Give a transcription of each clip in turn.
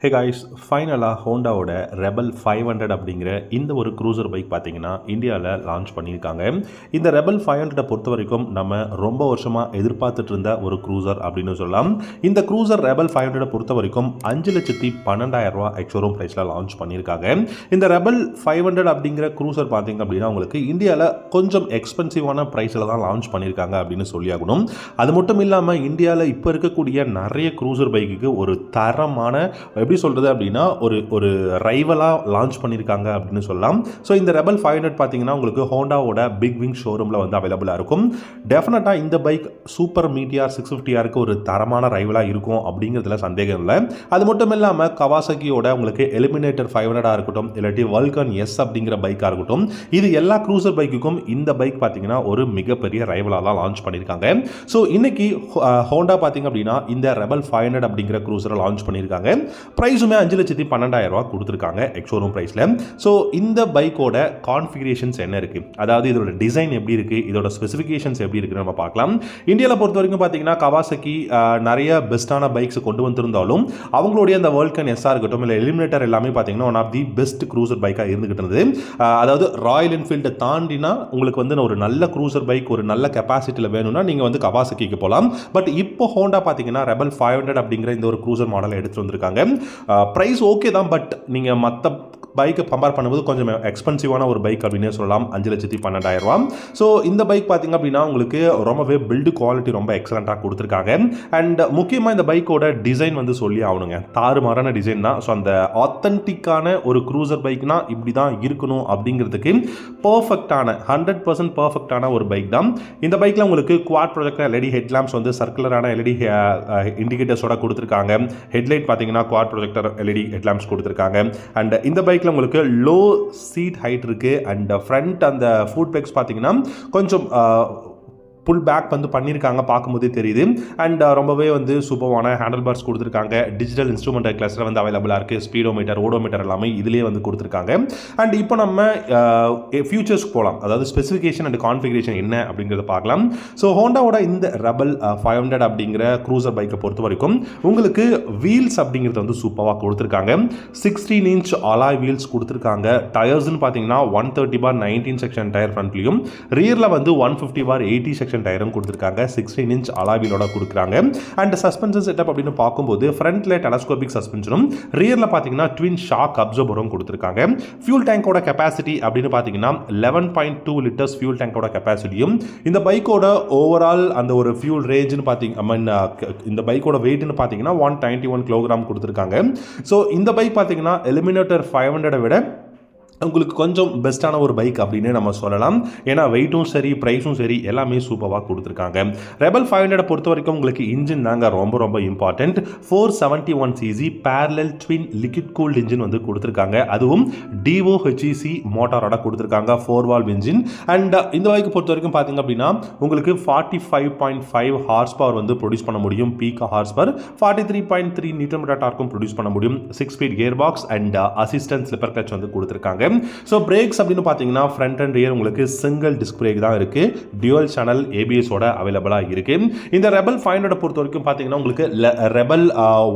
Hey guys, ஃபைனலாக ஹோண்டாவோட rebel 500 அப்படிங்கிற இந்த ஒரு க்ரூசர் பைக் பார்த்தீங்கன்னா இந்தியாவில் லான்ச் பண்ணியிருக்காங்க. இந்த ரெபல் 500 பொறுத்த வரைக்கும் நம்ம ரொம்ப வருஷமாக எதிர்பார்த்துட்டு இருந்த ஒரு க்ரூசர் அப்படின்னு சொல்லலாம். இந்த க்ரூசர் ரெபல் 500 பொறுத்த வரைக்கும் 5,12,000 எக்ஸ்ஷோரூம் ப்ரைஸில் லான்ச் பண்ணியிருக்காங்க. இந்த ரெபல் 500 அப்படிங்கிற க்ரூசர் பார்த்தீங்க அப்படின்னா உங்களுக்கு இந்தியாவில் கொஞ்சம் எக்ஸ்பென்சிவான ப்ரைஸில் தான் லான்ச் பண்ணியிருக்காங்க அப்படின்னு சொல்லியாகணும். அது மட்டும் இல்லாமல் இந்தியாவில் இப்போ இருக்கக்கூடிய நிறைய க்ரூசர் பைக்குக்கு ஒரு தரமான எப்படி சொல்கிறது அப்படின்னா ஒரு ரைவலாக லான்ச் பண்ணியிருக்காங்க அப்படின்னு சொல்லலாம். ஸோ இந்த ரெபல் 500 பார்த்தீங்கன்னா உங்களுக்கு ஹோண்டாவோட பிக் விங் ஷோரூமில் வந்து அவைலபிளாக இருக்கும். டெஃபினட்டாக இந்த பைக் சூப்பர் மீட்டியார் 650 ஒரு தரமான ரைவலாக இருக்கும் அப்படிங்கிறதுல சந்தேகம் இல்லை. அது மட்டும் இல்லாமல் கவாசகியோட உங்களுக்கு எலிமினேட்டர் 500 இருக்கட்டும், இல்லாட்டி வல்கன் எஸ் அப்படிங்கிற பைக்காக இருக்கட்டும், இது எல்லா க்ரூசர் பைக்குக்கும் இந்த பைக் பார்த்தீங்கன்னா ஒரு மிகப்பெரிய ரைவலாக தான் லான்ச் பண்ணியிருக்காங்க. ஸோ இன்னைக்கு ஹோண்டா பார்த்தீங்க அப்படின்னா இந்த ரெபல் 500 அப்படிங்கிற க்ரூசரை லான்ச் பண்ணியிருக்காங்க. ப்ரைஸுமே 5,12,000 கொடுத்துருக்காங்க எக்ஸ்ஷோரூம் ப்ரைஸில். ஸோ இந்த பைக்கோட கான்ஃபிகரேஷன்ஸ் என்ன இருக்குது, அதாவது இதோட டிசைன் எப்படி இருக்குது, இதோட ஸ்பெசிஃபிகேஷன்ஸ் எப்படி இருக்குன்னு நம்ம பார்க்கலாம். இந்தியாவில் பொறுத்த வரைக்கும் பார்த்தீங்கன்னா கவாசகி நிறைய பெஸ்ட்டான பைக்ஸ் கொண்டு வந்திருந்தாலும் அவங்களுடைய அந்த வல்கன் எஸ்ஸாக இருக்கட்டும், இல்லை எலிமினேட்டர் எல்லாமே பார்த்தீங்கன்னா one of the best cruiser பைக்காக இருந்துகிட்டு இருந்தது. அதாவது ராயல் என்ஃபீல்டை தாண்டினா உங்களுக்கு வந்து ஒரு நல்ல க்ரூசர் பைக் ஒரு நல்ல கெப்பாசிட்டியில் வேணும்னா நீங்கள் வந்து கவாசகிக்கு போகலாம். பட் இப்போ ஹோண்டா பார்த்தீங்கன்னா ரெபல் 500 அப்படிங்கிற இந்த ஒரு க்ரூசர் மாடலை எடுத்துகிட்டு வந்திருக்காங்க. ப்ரைஸ் ஓகே தான், பட் நீங்கள் மற்ற பைக்கை கம்பேர் பண்ணும்போது கொஞ்சம் எக்ஸ்பென்சிவான ஒரு பைக் அப்படின்னே சொல்லலாம். 5,12,000. ஸோ இந்த பைக் பார்த்திங்க அப்படின்னா உங்களுக்கு ரொம்பவே பில்டு குவாலிட்டி ரொம்ப எக்ஸலண்ட்டாக கொடுத்துருக்காங்க. அண்ட் முக்கியமாக இந்த பைக்கோட டிசைன் வந்து சொல்லி ஆகணுங்க, தாறுமாறான டிசைன் தான். ஸோ அந்த ஆத்தென்டிக்கான ஒரு க்ரூசர் பைக்னா இப்படி தான் இருக்கணும் அப்படிங்கிறதுக்கு பர்ஃபெக்டான 100% பர்ஃபெக்டான ஒரு பைக் தான் இந்த பைக்கில். உங்களுக்கு குவாட் ப்ரொஜெக்டர் எல்இடி ஹெட்லாம்ப்ஸ் வந்து சர்க்குலரான எல்இடி இண்டிகேட்டர்ஸோட கொடுத்துருக்காங்க. ஹெட்லைட் பார்த்தீங்கன்னா குவாட் ப்ரொஜெக்டர் எல்இடி ஹெட்லாம்ப்ஸ் கொடுத்துருக்காங்க. அண்ட் இந்த பைக்கில் உங்களுக்கு லோ சீட் ஹைட் இருக்குது. அண்ட் ஃப்ரண்ட் அந்த ஃபுட் பேக்ஸ் பார்த்தீங்கன்னா கொஞ்சம் புல் பேக் வந்து பண்ணியிருக்காங்க, பார்க்கும்போதே தெரியுது. அண்ட் ரொம்பவே வந்து சூப்பரான ஹேண்டில் பார்ஸ் கொடுத்துருக்காங்க. டிஜிட்டல் இன்ஸ்ட்ருமெண்ட் கிளஸ்டர் வந்து அவைலபிளாக இருக்குது. ஸ்பீடோமீட்டர், ஓடோமீட்டர் எல்லாமே இதிலேயே வந்து கொடுத்துருக்காங்க. அண்ட் இப்போ நம்ம ஃபியூச்சர்ஸ்க்கு போகலாம், அதாவது ஸ்பெசிஃபிகேஷன் அண்ட் கான்ஃபிகரேஷன் என்ன அப்படிங்கிறத பார்க்கலாம். ஸோ ஹோண்டாவோட இந்த ரெபல் 500 அப்படிங்கிற க்ரூசர் பைக்கை பொறுத்த வரைக்கும் உங்களுக்கு வீல்ஸ் அப்படிங்கிறது வந்து சூப்பராக கொடுத்துருக்காங்க. 16 இன்ச் அலாய் வீல்ஸ் கொடுத்துருக்காங்க. டயர்ஸ்னு பார்த்தீங்கன்னா 130/19 செக்ஷன் டயர் ஃப்ரண்ட்லையும், ரியரில் வந்து 150/80 செக்ஷன் டயரும் கொடுத்துருக்காங்க. 16 இன்ச் அலாவிலோட கொடுக்குறாங்க. அண்ட் சஸ்பென்ஷன் செட்டப் அப்படின்னு பார்க்கும்போது ஃப்ரண்ட்ல டெலஸ்கோபிக் சஸ்பென்ஷனும், ரியரில் பார்த்தீங்கன்னா ட்வின் ஷாக் அப்சர்வரும் கொடுத்துருக்காங்க. ஃபியூல் டேங்கோட கெப்பாசிட்டி அப்படின்னு பார்த்தீங்கன்னா 11.2 லிட்டர்ஸ் ஃபியூல் டேங்கோட கெப்பாசிட்டியும், இந்த பைக்கோட ஓவரால் அந்த ஒரு ஃபியூல் ரேஞ்சுன்னு பார்த்தீங்கன்னா இந்த பைக்கோட வெயிட்னு பார்த்தீங்கன்னா 191 கிலோகிராம் கொடுத்துருக்காங்க. ஸோ இந்த பைக் பார்த்தீங்கன்னா எலிமினேட்டர் 500 விட உங்களுக்கு கொஞ்சம் பெஸ்ட்டான ஒரு பைக் அப்படின்னு நம்ம சொல்லலாம். ஏன்னா வெயிட்டும் சரி, ப்ரைஸும் சரி, எல்லாமே சூப்பராக கொடுத்துருக்காங்க. ரெபல் 500 பொறுத்த வரைக்கும் உங்களுக்கு இன்ஜின் தாங்க ரொம்ப ரொம்ப important. 471cc parallel twin liquid cooled engine வந்து கொடுத்துருக்காங்க. அதுவும் DOHC மோட்டாரோட கொடுத்துருக்காங்க, 4 வால்வ் இன்ஜின். அண்ட் இந்த பைக்கை பொறுத்த வரைக்கும் பார்த்தீங்க அப்படின்னா உங்களுக்கு 45.5 ஹார்ஸ் பவர் வந்து ப்ரொடியூஸ் பண்ண முடியும். பீக் ஹார்ஸ் பவர் 43.3 நியூட்டன் டார்க்கும் ப்ரொடியூஸ் பண்ண முடியும். 6 speed gear box and assistant slipper clutch வந்து கொடுத்துருக்காங்க. ஸோ பிரேக்ஸ் அப்படின்னு பார்த்தீங்கன்னா ஃப்ரண்ட் அண்ட் ரியர் உங்களுக்கு சிங்கிள் டிஸ்க் பிரேக் தான் இருக்குது. டியூவல் சேனல் ABS-ஓட அவைலபிளாக இருக்குது. இந்த ரெபல் 500 பொறுத்த வரைக்கும் பார்த்தீங்கன்னா உங்களுக்கு ரெபல்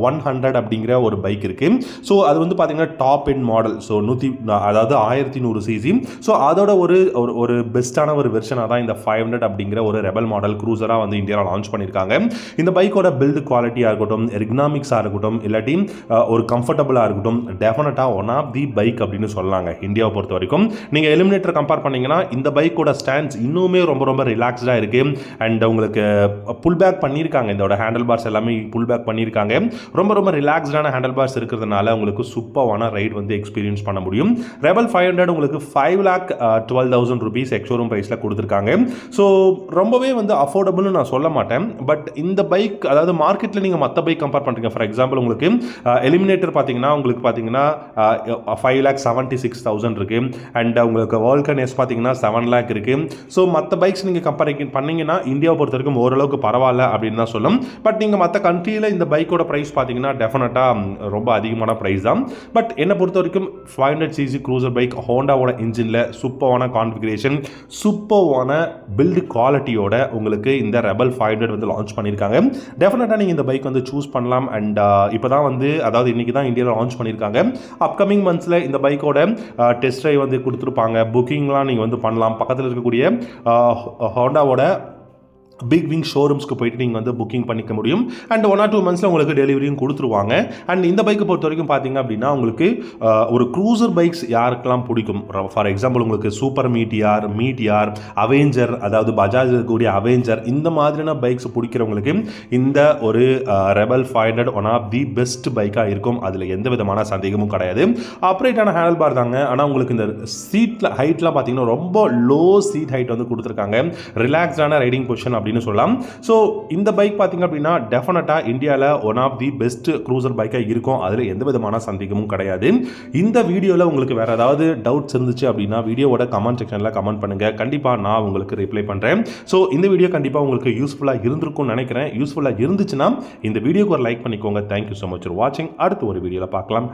100 அப்படிங்கிற ஒரு பைக் இருக்குது. ஸோ அது வந்து பார்த்தீங்கன்னா டாப் எண்ட் மாடல். ஸோ அதாவது 1100 cc. ஸோ அதோட ஒரு பெஸ்ட்டான ஒரு வெர்ஷனாக தான் இந்த 500 அப்படிங்கிற ஒரு ரெபல் மாடல் க்ரூசராக வந்து இந்தியாவில் லான்ச் பண்ணியிருக்காங்க. இந்த பைக்கோட பில்டு குவாலிட்டியாக இருக்கட்டும், எர்கனாமிக்ஸாக இருக்கட்டும், இல்லாட்டி ஒரு கம்ஃபர்டபுளாக இருக்கட்டும், டெஃபினட்டாக ஒன் ஆஃப் தி பைக் அப்படின்னு சொல்லலாங்க இந்தியாவை பொறுத்த வரைக்கும். நீங்கள் எலிமினேட்டர் கம்பேர் பண்ணீங்கன்னா இந்த பைக்கோட ஸ்டாண்ட்ஸ் இன்னுமே ரொம்ப ரொம்ப ரிலாக்ஸ்டாக இருக்குது. அண்ட் உங்களுக்கு புல் பேக் பண்ணியிருக்காங்க, இதோட ஹேண்டில் பார்ஸ் எல்லாமே புல் பேக் பண்ணியிருக்காங்க. ரொம்ப ரொம்ப ரிலாக்ஸ்டான ஹேண்டில் பார்ஸ் இருக்கிறதுனால உங்களுக்கு சூப்பரான ரைட் வந்து எக்ஸ்பீரியன்ஸ் பண்ண முடியும். ரெபல் 500 உங்களுக்கு 5,12,000 rupees எக்ஸ்ஷோரூம் ப்ரைஸில் கொடுத்துருக்காங்க. ஸோ ரொம்பவே வந்து அஃபோர்டபுள்னு நான் சொல்ல மாட்டேன். பட் இந்த பைக் அதாவது மார்க்கெட்டில் நீங்கள் மற்ற பைக் கம்பேர் பண்ணுறீங்க, ஃபார் எக்ஸாம்பிள் உங்களுக்கு எலிமினேட்டர் பார்த்தீங்கன்னா உங்களுக்கு பார்த்தீங்கன்னா 5,76,000 66,000 இருக்குது. அண்ட் உங்களுக்கு வால்கன் எஸ் பார்த்தீங்கன்னா 7 lakh இருக்குது. ஸோ மற்ற பைக்ஸ் நீங்கள் கம்பேர் பண்ணிங்கன்னா இந்தியாவை பொறுத்த வரைக்கும் ஓரளவுக்கு பரவாயில்ல அப்படின்னு தான் சொல்லும். பட் நீங்கள் மற்ற கண்ட்ரியில் இந்த பைக்கோட ப்ரைஸ் பார்த்தீங்கன்னா டெஃபினட்டாக ரொம்ப அதிகமான ப்ரைஸ் தான். பட் என்னை பொறுத்த வரைக்கும் 500cc க்ரூசர் பைக் ஹோண்டாவோட இன்ஜினில் சூப்பரான கான்ஃபிகரேஷன், சூப்பரான பில்டு குவாலிட்டியோட உங்களுக்கு இந்த ரெபல் 500 வந்து லான்ச் பண்ணியிருக்காங்க. டெஃபினட்டாக நீங்கள் இந்த பைக் வந்து சூஸ் பண்ணலாம். அண்ட் இப்போ தான் வந்து அதாவது இன்றைக்கி தான் இந்தியாவில் லான்ச் பண்ணியிருக்காங்க. அப்கமிங் மந்த்ஸில் இந்த பைக்கோட டெஸ்ட் ட்ரைவ் வந்து கொடுத்துருப்பாங்க. புக்கிங்லாம் நீங்கள் வந்து பண்ணலாம். பக்கத்தில் இருக்கக்கூடிய ஹோண்டாவோட பிக் விங் ஷோரூம்ஸ்க்கு போயிட்டு நீங்கள் வந்து புக்கிங் பண்ணிக்க முடியும். அண்ட் 1 or 2 monthsல உங்களுக்கு டெலிவரியும் கொடுத்துருவாங்க. அண்ட் இந்த பைக்கை பொறுத்த வரைக்கும் பார்த்தீங்க அப்படின்னா உங்களுக்கு ஒரு க்ரூசர் பைக்ஸ் யாருக்கெல்லாம் பிடிக்கும், ஃபார் எக்ஸாம்பிள் உங்களுக்கு சூப்பர் மீட்டியார், அவெஞ்சர், அதாவது பஜாஜ் இருக்கக்கூடிய அவெஞ்சர், இந்த மாதிரியான பைக்ஸ் பிடிக்கிறவங்களுக்கு இந்த ஒரு Rebel 500 one of the best பைக்காக இருக்கும். அதில் எந்த விதமான சந்தேகமும் கிடையாது. ஆப்ரேட்டான ஹேண்டில் பார் தாங்க. ஆனால் உங்களுக்கு இந்த சீட்டில் ஹைட்லாம் பார்த்தீங்கன்னா ரொம்ப லோ சீட் ஹைட் வந்து கொடுத்துருக்காங்க. ரிலாக்ஸ்டான ரைடிங் பொசிஷன் அப்படின்னு சொல்லலாம். ஸோ இந்த பைக் பார்த்தீங்க அப்படின்னா டெஃபினட்டாக இந்தியாவில் one of the best cruiser பைக்காக இருக்கும். அதில் எந்த விதமான சந்தேகமும் கிடையாது. இந்த வீடியோவில் உங்களுக்கு வேறு ஏதாவது டவுட்ஸ் இருந்துச்சு அப்படின்னா வீடியோவோட கமெண்ட் செக்ஷனில் கமெண்ட் பண்ணுங்கள். கண்டிப்பாக நான் உங்களுக்கு ரிப்ளை பண்ணுறேன். ஸோ இந்த வீடியோ கண்டிப்பாக உங்களுக்கு யூஸ்ஃபுல்லாக இருந்திருக்கும்னு நினைக்கிறேன். யூஸ்ஃபுல்லாக இருந்துச்சுன்னா இந்த வீடியோக்கு ஒரு லைக் பண்ணிக்கோங்க. தேங்க்யூ ஸோ மச் ஃபார் வாட்சிங். அடுத்து ஒரு வீடியோவில் பார்க்கலாம்.